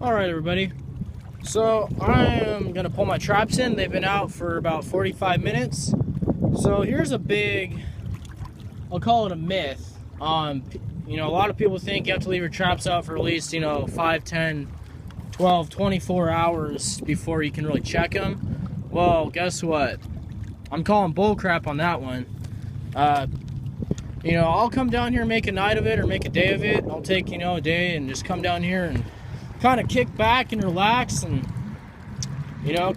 Alright everybody, so I am going to pull my traps in. They've been out for about 45 minutes. So here's a big, I'll call it a myth. A lot of people think you have to leave your traps out for at least, 5, 10, 12, 24 hours before you can really check them. Well, guess what? I'm calling bull crap on that one. I'll come down here and make a night of it or make a day of it. I'll take, a day and just come down here and kind of kick back and relax and,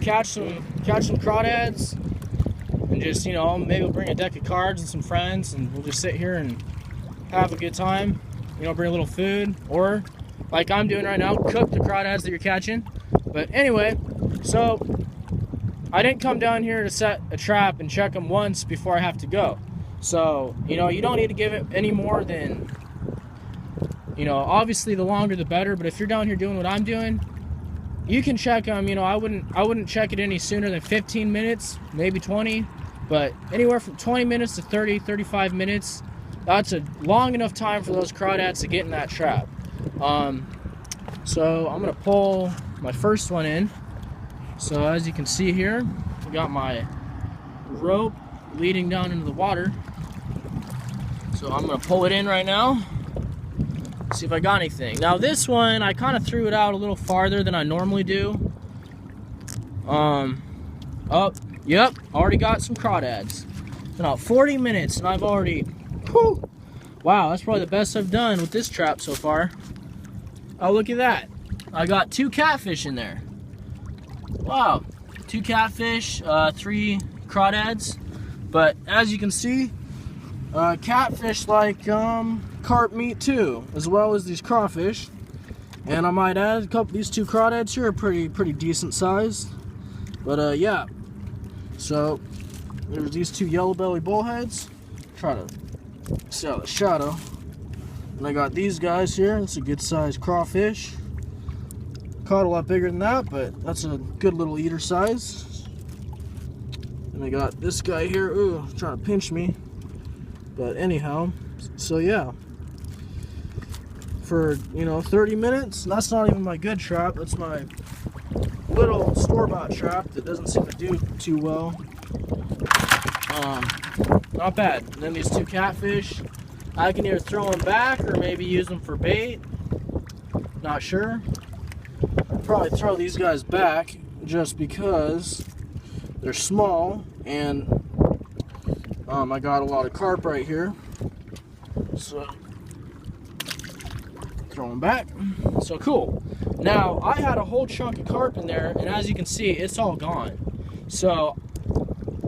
catch some crawdads and just, maybe we'll bring a deck of cards and some friends and we'll just sit here and have a good time, bring a little food, or like I'm doing right now, cook the crawdads that you're catching. But anyway, so I didn't come down here to set a trap and check them once before I have to go. So, you don't need to give it any more than, obviously the longer the better, but if you're down here doing what I'm doing, you can check them. I wouldn't check it any sooner than 15 minutes, maybe 20, but anywhere from 20 minutes to 30, 35 minutes, that's a long enough time for those crawdads to get in that trap. So I'm gonna pull my first one in. So as you can see here, I got my rope leading down into the water. So I'm gonna pull it in right now, see if I got anything. Now this one, I kind of threw it out a little farther than I normally do. Oh, yep, already got some crawdads. It's about 40 minutes and I've already, whew, wow, that's probably the best I've done with this trap so far. Oh, look at that. I got 2 catfish in there. Wow, 2 catfish, 3 crawdads. But as you can see, catfish like carp meat too, as well as these crawfish. And I might add these 2 crawdads here are pretty decent sized. But yeah, so there's these 2 yellow belly bullheads. Try to see out the shadow. And I got these guys here. That's a good sized crawfish. Caught a lot bigger than that, but that's a good little eater size. And I got this guy here, ooh, trying to pinch me. But anyhow, so yeah. For, 30 minutes, that's not even my good trap. That's my little store-bought trap that doesn't seem to do too well. Not bad. And then these 2 catfish, I can either throw them back or maybe use them for bait. Not sure. I'll probably throw these guys back just because they're small and I got a lot of carp right here. So throw them back. So cool. Now I had a whole chunk of carp in there, and as you can see, it's all gone. So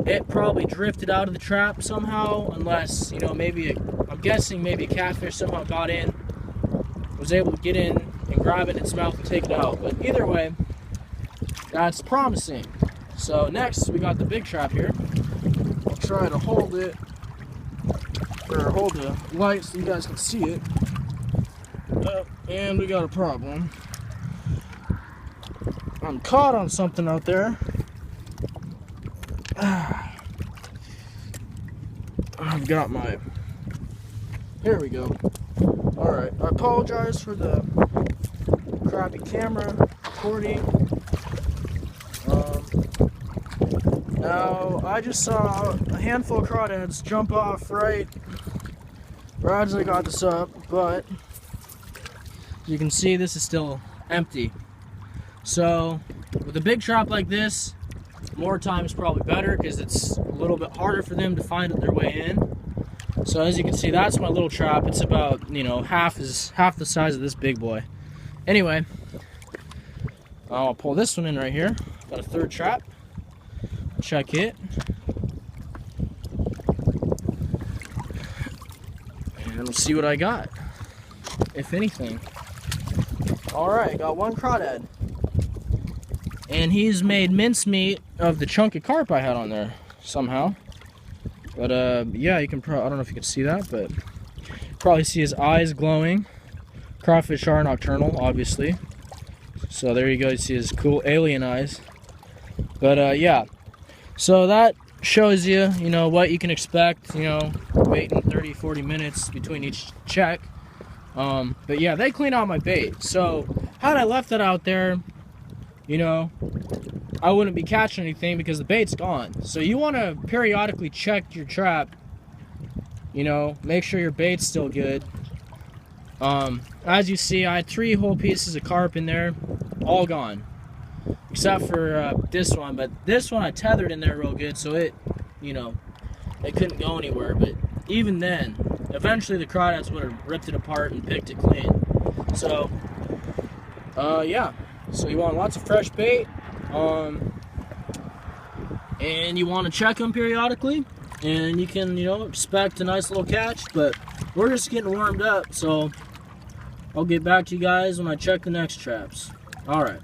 it probably drifted out of the trap somehow, unless I'm guessing maybe a catfish somehow got in, was able to get in and grab it in its mouth and take it out. But either way, that's promising. So next we got the big trap here. I'll try to hold it, or hold the light so you guys can see it. And we got a problem. I'm caught on something out there. I've got my, here we go. Alright, I apologize for the crappy camera recording. Now, I just saw a handful of crawdads jump off right as I got this up, but as you can see, this is still empty. So, with a big trap like this, more time is probably better because it's a little bit harder for them to find their way in. So as you can see, that's my little trap. It's about, half the size of this big boy. Anyway, I'll pull this one in right here. Got a 3rd trap. Check it. And we'll see what I got, if anything. Alright, got 1 crawdad. And he's made mincemeat of the chunk of carp I had on there somehow. But yeah, you can I don't know if you can see that, but probably see his eyes glowing. Crawfish are nocturnal, obviously. So there you go, you see his cool alien eyes. But yeah, so that shows you, what you can expect, waiting 30-40 minutes between each check. But yeah, they clean out my bait. So had I left it out there, you know, I wouldn't be catching anything because the bait's gone. So you want to periodically check your trap, you know, make sure your bait's still good. As you see, I had 3 whole pieces of carp in there, all gone. Except for this one, but this one I tethered in there real good, so it, you know, it couldn't go anywhere. But even then, eventually the crawdads would have ripped it apart and picked it clean. So, yeah. So you want lots of fresh bait, and you want to check them periodically, and you can, you know, expect a nice little catch. But we're just getting warmed up, so I'll get back to you guys when I check the next traps. All right.